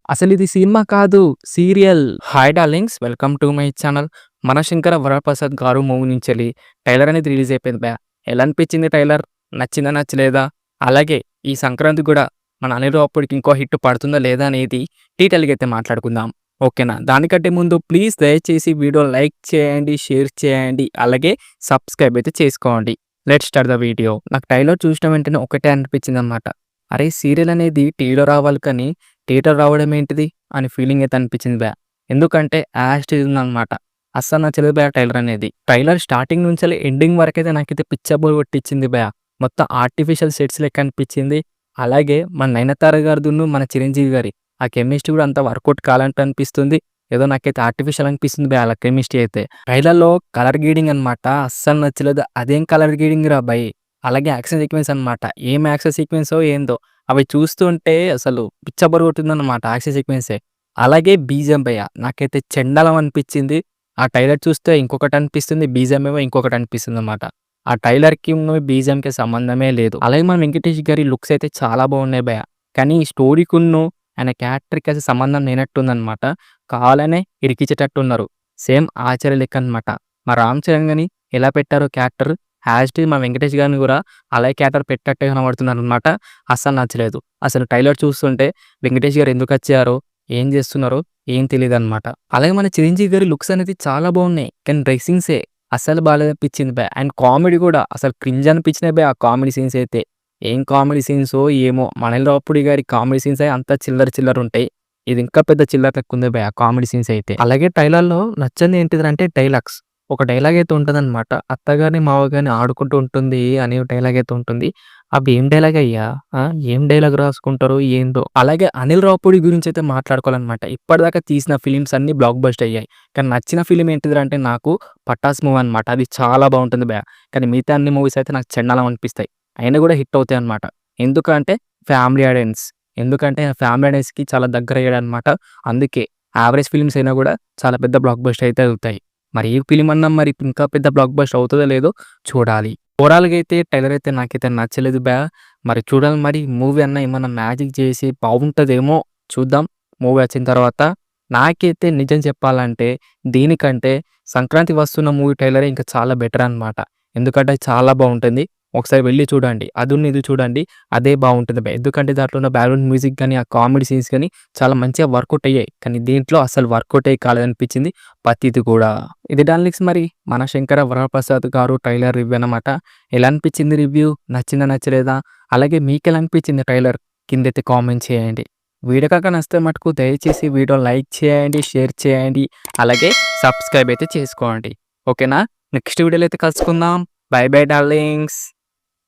అసలు ఇది సినిమా కాదు, serial. Hi darlings, welcome to my channel. Manashankara Varaprasad Garu movie నుంచెల్లి ట్రైలర్ అనేది రిలీజ్ అయిపోయింది బా. ఎలా అనిపించింది ట్రైలర్? నచ్చిందా? నచ్చలేదా? అలాగే ఈ సంక్రాంతి కూడా మన అనిల్ రావిపూడికి ఇంకో హిట్ పడుతుందా లేదా అనేది డీటెయిల్‌గా అయితే మాట్లాడుకుందాం. ఓకేనా? దానికంటే ముందు ప్లీజ్ దయచేసి వీడియో లైక్ చేయండి, షేర్ చేయండి, అలాగే సబ్స్క్రైబ్ అయితే చేసుకోండి. Let's start the video. నాకు ట్రైలర్ చూసిన వెంటనే ఒకటే అనిపించిందనమాట. అరే! సీరియల్ అనేది టీవీలో రావాలి కానీ థియేటర్ రావడం ఏంటిది అని ఫీలింగ్ అయితే అనిపించింది బా. ఎందుకంటే యాజ్ ఇట్ ఈజ్ ఉందనమాట. అస్సలు నచ్చలేదు బా ట్రైలర్ అనేది. ట్రైలర్ స్టార్టింగ్ నుంచెల్లి ఎండింగ్ వరకైతే నాకైతే పిచ్చ బోర్ కొట్టించింది బా. మొత్తం ఆర్టిఫిషియల్ సెట్స్ లెక్క అనిపించింది. అలాగే మన నయనతార గారిదును, మన చిరంజీవి గారి ఆ కెమిస్ట్రీ కూడా అంత వర్కౌట్ కాలంట అనిపిస్తుంది. ఏదో నాకైతే ఆర్టిఫిషియల్ అనిపిస్తుంది బా ఆళ్ళ కెమిస్ట్రీ అయితే. ట్రైలర్‌లో కలర్ గ్రేడింగ్ అనమాట అస్సలు నచ్చలేదు. అదేం కలర్ గ్రేడింగ్ రా బయ్! అలాగే యాక్షన్ సీక్వెన్స్ అనమాట. ఏం యాక్షన్ సీక్వెన్సో ఏందో! అవి చూస్తుంటే అసలు పిచ్చ బోర్ కొట్టిందనమాట యాక్షన్ సీక్వెన్సే. అలాగే బీజీఎం భయ్య నాకైతే చెండాలం అనిపించింది. ఆ ట్రైలర్ చూస్తే ఇంకొకటి అనిపిస్తుంది. బీజీఎం ఏమో ఇంకొకటి అనిపిస్తుందనమాట. ఆ ట్రైలర్‌కిను, బీజీఎంకి సంబంధమే లేదు. అలాగే మన వెంకటేష్ గారి లుక్స్ అయితే చాలా బాగున్నాయి భయ్య. కానీ ఈ స్టోరీకును, ఆయన క్యారెక్టర్‌కి అసలు సంబంధం లేనట్టుందనమాట. కావాలనే ఇరికించేటట్టున్నారు. సేమ్ ఆచార్య లెక్క అనమాట. మా రామ్ చరణ్ గాని ఎలా పెట్టారో క్యారెక్టర్ యాజ్ ఇట్ ఈజ్ మా వెంకటేష్ గారిని కూడా అలాగే క్యారెక్టర్ పెట్టినట్టే కనబడుతున్నారనమాట. అస్సలు నచ్చలేదు. అసలు ట్రైలర్ చూస్తుంటే వెంకటేష్ గారు ఎందుకొచ్చారో, ఏం జేస్తున్నారో ఏం తెలీదనమాట. అలాగే మన చిరంజీవి గారి లుక్స్ అనేది చాలా బాగున్నాయి. కానీ డ్రెస్సింగ్సే అస్సలు బాలేదనిపించింది బే. అండ్ కామెడీ కూడా అసలు క్రింజ్ అనిపించినాయి బే ఆ కామెడీ సీన్స్ అయితే. ఏం కామెడీ సీన్సో ఏమో! మన అనిల్ రావిపూడి గారి కామెడీ సీన్సే అంతా చిల్లర చిల్లర ఉంటాయి. ఇది ఇంకా పెద్ద చిల్లర లెక్కుంది బే ఆ కామెడీ సీన్స్ అయితే. అలాగే ట్రైలర్‌లో నచ్చనిది ఏంటిదంటే డైలాగ్స్. ఒక డైలాగ్ అయితే ఉంటదనమాట. అత్తగారిని, మావగారిని ఆడుకుంటూ ఉంటుంది అనే డైలాగ్ అయితే ఉంటుంది. అవి ఏం డైలాగ్ అయ్యా? ఆ! ఏం డైలాగ్ రాసుకుంటారో ఏందో! అలాగే అనిల్ రావిపూడి గురించి అయితే మాట్లాడుకోవాలనమాట. ఇప్పటిదాకా తీసిన ఫిలిమ్స్ అన్నీ బ్లాక్ బస్టర్ అయ్యాయి. కానీ నచ్చిన ఫిల్మ్ ఏంటిదిరా నాకు 'పటాస్' మూవీ అనమాట. అది చాలా బాగుంటుంది భయ్యా. కానీ మిగతా అన్ని మూవీస్ అయితే నాకు చెండాలం అనిపిస్తాయి. అయినా కూడా హిట్ అవుతాయి అనమాట. ఎందుకంటే ఫ్యామిలీ ఆడియన్స్. ఎందుకంటే ఫ్యామిలీ ఆడియన్స్‌కి చాలా దగ్గరయ్యాడనమాట. అందుకే యావరేజ్ ఫిల్మ్స్ అయినా కూడా చాలా పెద్ద బ్లాక్ బస్టర్ అయితే అవుతాయి. మరి ఈ ఫిల్మ్ అన్నా మరి ఇంకా పెద్ద బ్లాక్ బస్టర్ అవుతదో లేదో చూడాలి. ఓవరాల్‌గా అయితే ట్రైలర్ అయితే నాకైతే నచ్చలేదు బా. మరి చూడాలి మరి మూవీ అన్నా ఏమన్నా మ్యాజిక్ చేసి బాగుంటదేమో చూద్దాం మూవీ వచ్చిన తర్వాత. నాకైతే నిజం చెప్పాలంటే దీనికంటే సంక్రాంతి వస్తున్న మూవీ ట్రైలరే ఇంకా చాలా బెటర్ అనమాట. ఎందుకంటే చాలా బాగుంటుంది. ఒకసారి వెళ్లి చూడండి. అదును ఇది చూడండి. అదే బాగుంటుంది బే. ఎందుకంటే దాంట్లో ఉన్న బ్యాక్‌గ్రౌండ్ మ్యూజిక్ గాని, ఆ కామెడీ సీన్స్ గాని చాలా మంచిగా వర్కౌట్ అయ్యాయి. కానీ దీంట్లో అసలు వర్కౌటే కాలేదనిపించింది ప్రతీది కూడా. ఇది డార్లింగ్స్ మరి మన శంకర వరప్రసాద్ గారు ట్రైలర్ రివ్యూ అన్నమాట. ఎలా అనిపించింది రివ్యూ? నచ్చిందా? నచ్చలేదా? అలాగే మీకెలా అనిపించింది ట్రైలర్? కిందైతే కామెంట్ చేయండి. వీడియో కనుక నచ్చితే మటుకు దయచేసి వీడియో లైక్ చేయండి, షేర్ చేయండి, అలాగే సబ్స్క్రైబ్ అయితే చేసుకోండి. ఓకేనా? నెక్స్ట్ వీడియోలో అయితే కలుసుకుందాం. By by darlings.